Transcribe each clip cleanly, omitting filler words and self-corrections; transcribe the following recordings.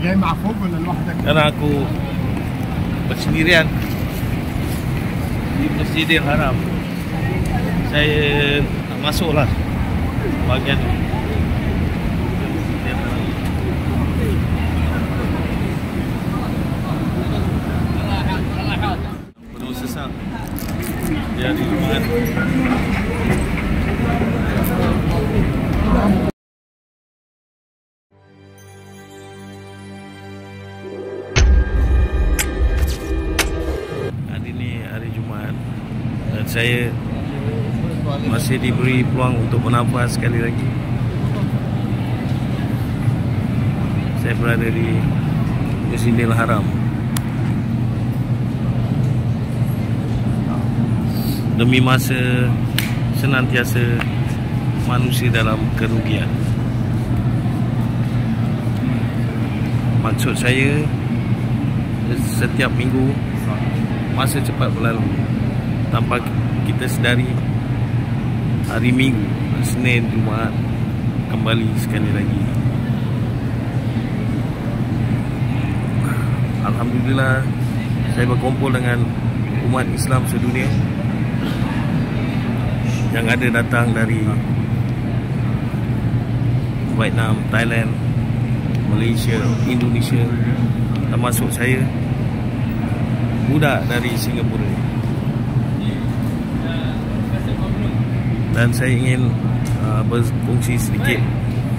جاي مع فوق ولا لوحدك؟ Karena aku bersendirian di Masjidil Haram. Saya masuklah bahagian penuh sesak dari Jumaat. Hari ini hari Jumaat dan saya masih diberi peluang untuk bernafas sekali lagi. Saya berada di Masjidil Haram. Demi masa senantiasa manusia dalam kerugian. Maksud saya, setiap minggu masa cepat berlalu tanpa kita sedari. Hari Minggu, Senin, Jumaat kembali sekali lagi. Alhamdulillah, saya berkumpul dengan umat Islam sedunia yang ada datang dari Vietnam, Thailand, Malaysia, Indonesia, termasuk saya, budak dari Singapura. Dan saya ingin berkongsi sedikit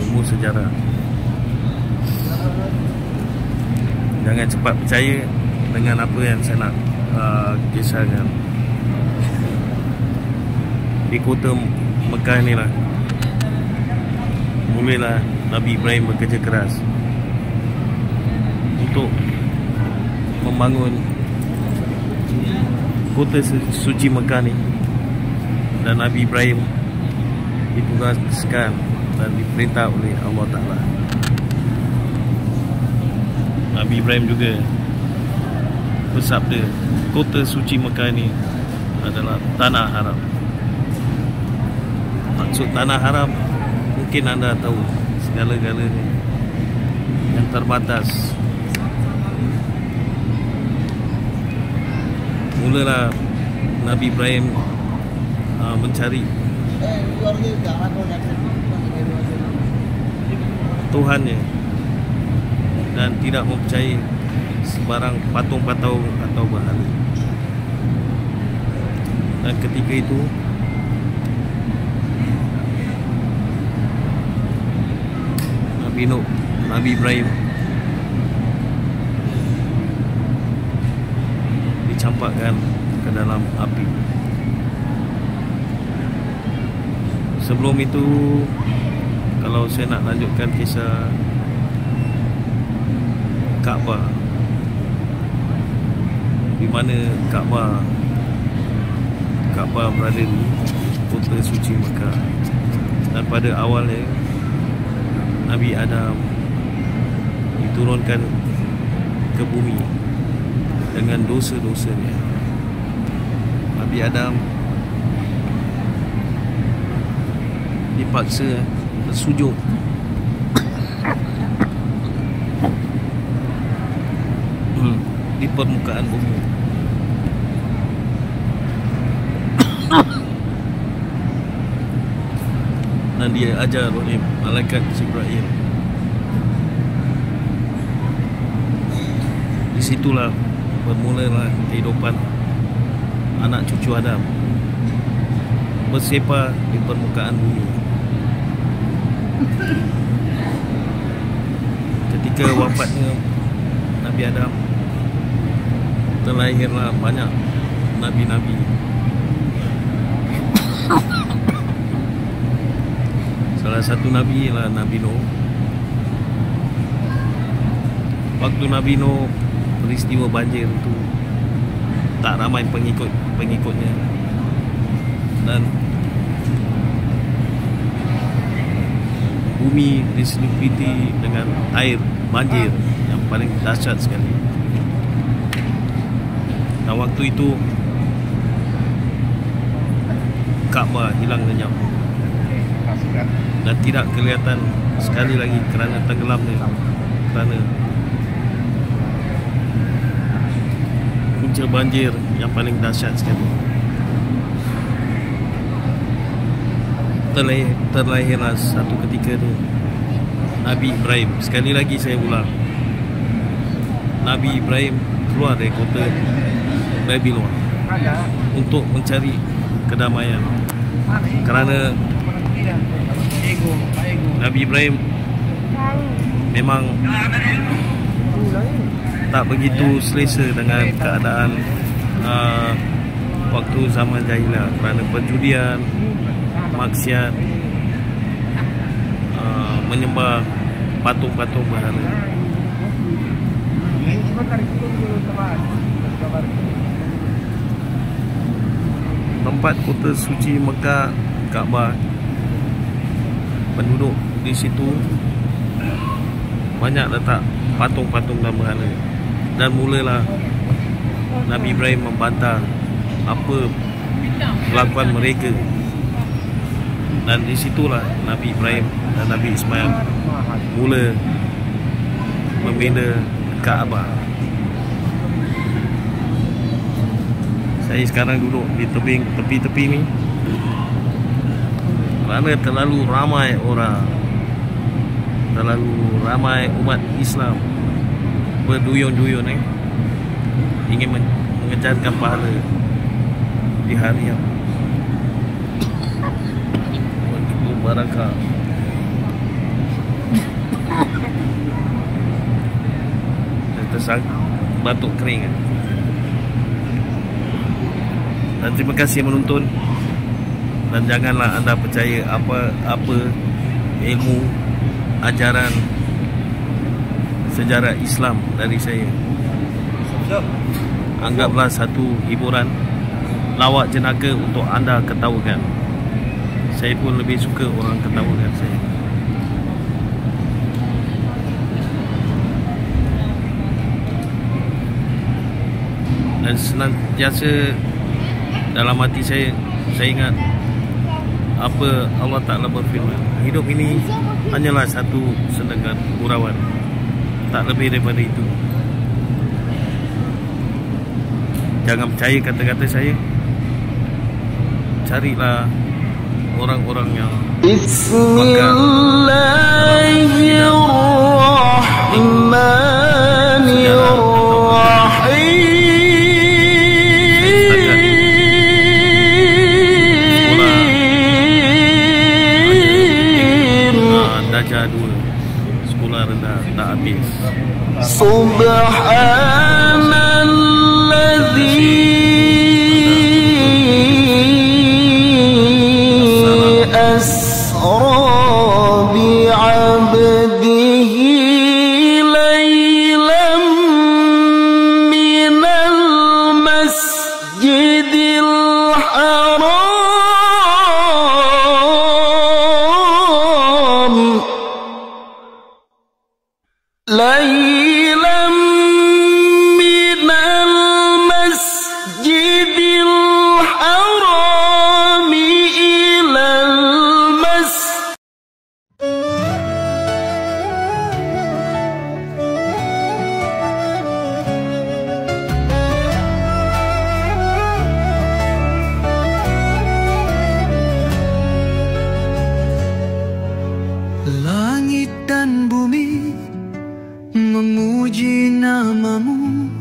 ilmu sejarah. Jangan cepat percaya dengan apa yang saya nak kisahkan. Di kota Mekah inilah mulailah Nabi Ibrahim bekerja keras untuk membangun kota suci Mekah ni. Dan Nabi Ibrahim ditugaskan dan diperintah oleh Allah Ta'ala. Nabi Ibrahim juga bersabda, kota suci Mekah ini adalah tanah haram. Maksud tanah haram, mungkin anda tahu, segala-galanya yang terbatas. Mulalah Nabi Ibrahim mencari Tuhannya dan tidak mempercayai sebarang patung-patung atau berhala. Dan ketika itu Nabi Ibrahim dicampakkan ke dalam api. Sebelum itu, kalau saya nak lanjutkan kisah Kaabah, di mana Kaabah berada di kota suci Mekah. Dan pada awalnya Nabi Adam diturunkan ke bumi dengan dosa-dosanya. Nabi Adam dipaksa bersujud di permukaan bumi. Dan dia ajar oleh malaikat Jibril. Disitulah bermulalah kehidupan anak cucu Adam bersepah di permukaan bumi. Ketika wafatnya Nabi Adam, terlahirlah banyak nabi-nabi. Salah satu nabi ialah Nabi Nuh. Waktu Nabi Nuh peristiwa banjir itu, tak ramai pengikutnya dan bumi diselimuti dengan air banjir yang paling dahsyat sekali. Dan waktu itu Kaabah hilang lenyap dan tidak kelihatan sekali lagi kerana tenggelamnya, kerana punca banjir yang paling dahsyat sekali. Terlahirlah satu ketika tu Nabi Ibrahim. Sekali lagi saya ulang, Nabi Ibrahim keluar dari kota Babylon untuk mencari kedamaian. Kerana Nabi Ibrahim memang tak begitu selesa dengan keadaan waktu zaman jahiliah, kerana perjudian, maksiat, menyembah patung-patung berhala. Tempat kota suci Mekah, Kaabah, penduduk di situ banyak letak patung-patung dan berhala. Dan mulalah Nabi Ibrahim membantah apa kelakuan mereka. Dan di situlah Nabi Ibrahim dan Nabi Ismail mula membina Kaabah. Saya sekarang duduk di tepi-tepi ni kerana terlalu ramai orang, terlalu ramai umat Islam berduyun-duyun ingin mengejarkan pahala di hari yang barakah. Tersang batuk kering. Dan terima kasih menonton. Dan janganlah anda percaya apa-apa ilmu, ajaran, sejarah Islam dari saya. Anggaplah satu hiburan, lawak jenaka untuk anda ketawakan. Saya pun lebih suka orang ketawakan saya. Dan senantiasa dalam hati saya ingat apa Allah Ta'ala berfirman, hidup ini hanyalah satu sedangkan gurauan, tak lebih daripada itu. Jangan percaya kata-kata saya. Carilah orang-orang yang Darjah 2, sekolah rendah tak habis. Subhanalladzi asra bi'abdihi laylan minal masjidil haram laylan minal masjidil haram ilal langit dan bumi memuji namamu,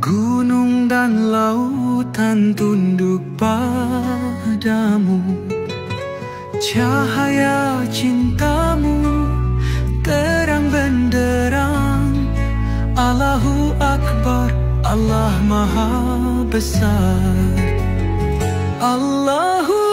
gunung dan lautan tunduk padamu. Cahaya cintamu terang benderang. Allahu Akbar, Allah Maha Besar. Allahu